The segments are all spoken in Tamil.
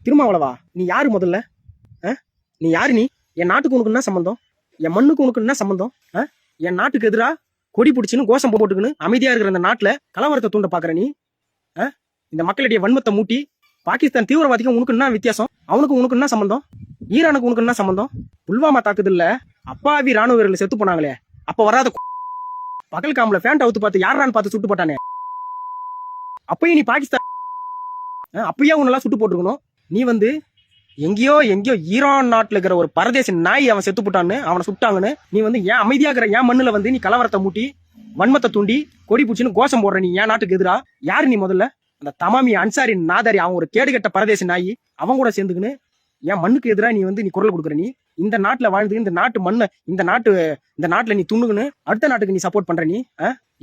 திருமாவளவா, நீ யாரு முதல்ல? நீ யாரு? நீ என் நாட்டுக்கு உனக்கு என்ன சம்பந்தம்? என் மண்ணுக்கு உனக்கு என்ன சம்பந்தம்? என் நாட்டுக்கு எதிரா கொடி பிடிச்சின்னு கோஷம் போட்டுக்குன்னு அமைதியா இருக்கிற இந்த நாட்டுல கலவரத்தை தூண்ட பாக்குற நீ. இந்த மக்களிடையே வன்மத்தை மூட்டி பாகிஸ்தான் தீவிரவாதிக்கும் உனக்கு என்ன வித்தியாசம்? அவனுக்கு உனக்கு என்ன சம்பந்தம்? ஈரானுக்கு உனக்கு என்ன சம்பந்தம்? புல்வாமா தாக்குதல்ல அப்பாவி ராணுவ வீரர்கள் செத்து போனாங்களே, அப்ப வராத பகல் காமல ஃபேண்ட் அவுத்து பார்த்து யாரான்னு பார்த்து சுட்டு போட்டானே, அப்பயும் நீ பாகிஸ்தான் அப்பயே உன்னெல்லாம் சுட்டு போட்டுருக்கணும். நீ வந்து எங்கேயோ ஈரான் நாட்டுல இருக்கிற ஒரு பரதேசி நாய் அவன் செத்து போட்டான்னு அவனை சுட்டாங்கன்னு நீ வந்து ஏன் அமைதியா இருக்கிற என் மண்ணுல வந்து நீ கலவரத்தை மூட்டி வன்மத்தை தூண்டி கொடி பூச்சின்னு கோஷம் போடுற நீ என் நாட்டுக்கு எதிரா? யாரு நீ முதல்ல? அந்த தமாமி அன்சாரி நாதாரி அவன் ஒரு கேடுகட்ட பரதேசி நாய், அவன் கூட சேர்ந்துக்குன்னு என் மண்ணுக்கு எதிரா நீ வந்து நீ குரல் கொடுக்குற. நீ இந்த நாட்டுல வாழ்ந்து இந்த நாட்டு மண்ணை இந்த நாட்டுல நீ துண்ணுக்குன்னு அடுத்த நாட்டுக்கு நீ சப்போர்ட் பண்ற. நீ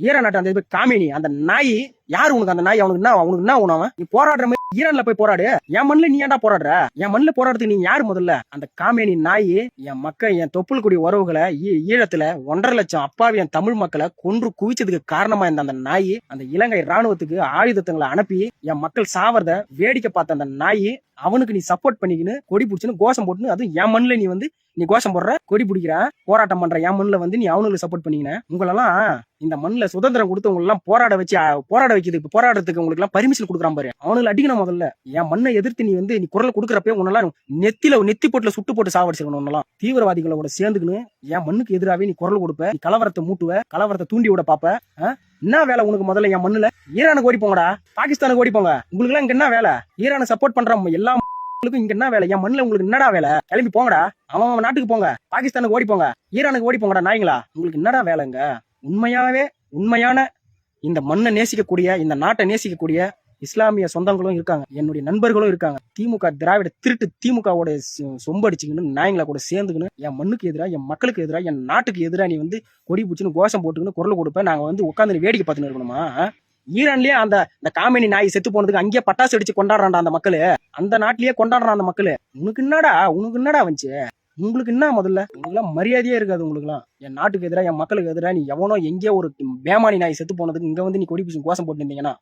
ஈரான் நாட்டு அந்த காமினி அந்த நாய் யாரு உனக்கு? அந்த நாய் அவனுக்கு என்ன உணவன்? நீ போராடுற மாதிரி ஈரான்ல போய் போராடு. என் மண்ணுல நீ ஏன்டா போராடுற? என் மண்ணுல போராடுறதுக்கு நீ யாரு முதல்ல? அந்த காமினி நாய் என் மக்கள் என் தொப்புள் கூடிய உறவுகளை ஈழத்துல 1.5 லட்சம் அப்பாவி என் தமிழ் மக்களை கொன்று குவிச்சதுக்கு காரணமா இருந்த அந்த நாய், அந்த இலங்கை ராணுவத்துக்கு ஆயுதத்துங்களை அனுப்பி என் மக்கள் சாவறத வேடிக்கை பார்த்த அந்த நாய், அவனுக்கு நீ சப்போர்ட் பண்ணிக்கின்னு கொடி பிடிச்சுன்னு கோஷம் போட்டுன்னு அதுவும் என் மண்ணுல நீ கோஷம் போடுற, கொடி பிடிக்கிற, போராட்டம் பண்ற என் மண்ணுல வந்து நீ அவனுக்கு சப்போர்ட் பண்ணிக்கின. உங்களெல்லாம் இந்த மண்ணுல சுதந்திரம் கொடுத்து உங்களை எல்லாம் போராட வைக்குது. போராடுறதுக்கு உங்களுக்கு எல்லாம் பர்மிஷன் கொடுக்குறான் பாரு, அவனுக்கு அடிக்கணும் முதல்ல. என் மண்ணை எதிர்த்து நீ குரல் கொடுக்குறப்ப உன்னெல்லாம் நெத்தி போட்டுல சுட்டு போட்டு சாவடிச்சிருக்கணும். உன்னெல்லாம் தீவிரவாதிகளோட சேர்ந்துக்கணும் என் மண்ணுக்கு எதிராகவே நீ குரல் கொடுப்ப, நீ கலவரத்தை மூட்டுவ, கலவரத்தை தூண்டி விட பாப்ப. என்ன வேலை உனக்கு முதல்ல? என் மண்ணுல ஈரானுக்கு ஓடி போங்கடா, பாகிஸ்தானுக்கு ஓடி போங்க. உங்களுக்கு எல்லாம் இங்க என்ன வேலை? ஈரானை சப்போர்ட் பண்ற எல்லா இங்க என்ன வேலை? என் மண்ணுல உங்களுக்கு என்னடா வேலை? கிளம்பி போங்கடா, அவன் நாட்டுக்கு போங்க, பாகிஸ்தானுக்கு ஓடி போங்க, ஈரானுக்கு ஓடி போங்கடா நாய்ங்களா. உங்களுக்கு என்னடா வேலைங்க? உண்மையான இந்த மண்ணை நேசிக்கக்கூடிய, இந்த நாட்டை நேசிக்கக்கூடிய இஸ்லாமிய சொந்தங்களும் இருக்காங்க, என்னுடைய நண்பர்களும் இருக்காங்க. திமுக திராவிட திருட்டு திமுகவோட சொம்படிச்சுக்கணும் நாய்ங்களா கூட சேர்ந்துக்கணும் என் மண்ணுக்கு எதிரா, என் மக்களுக்கு எதிரா, என் நாட்டுக்கு எதிரா நீ வந்து கொடி பூச்சின்னு கோஷம் போட்டுக்கணும் குரல் கொடுப்ப. நாங்க வந்து உட்காந்து வேடிக்கை பார்த்துன்னு இருக்கணுமா? ஈரான்லயே அந்த காமினி நாய் செத்து போனதுக்கு அங்கேயே பட்டாசு அடிச்சு கொண்டாடுறான்டா அந்த மக்களு, அந்த நாட்டிலேயே கொண்டாடுறான் அந்த மக்களு. உனக்கு என்னடா வந்துச்சு? உங்களுக்கு என்ன முதல்ல? உங்களுக்கு மரியாதையே இருக்காது. உங்களுக்கு எல்லாம் என் நாட்டுக்கு எதிராக, என் மக்களுக்கு எதிராக நீ எவனோ எங்கேயோ ஒரு பேமானி நாய் செத்து போனதுக்கு இங்க வந்து நீ கொடி பூச்சி கோஷம் போட்டு இருந்தீங்கன்னா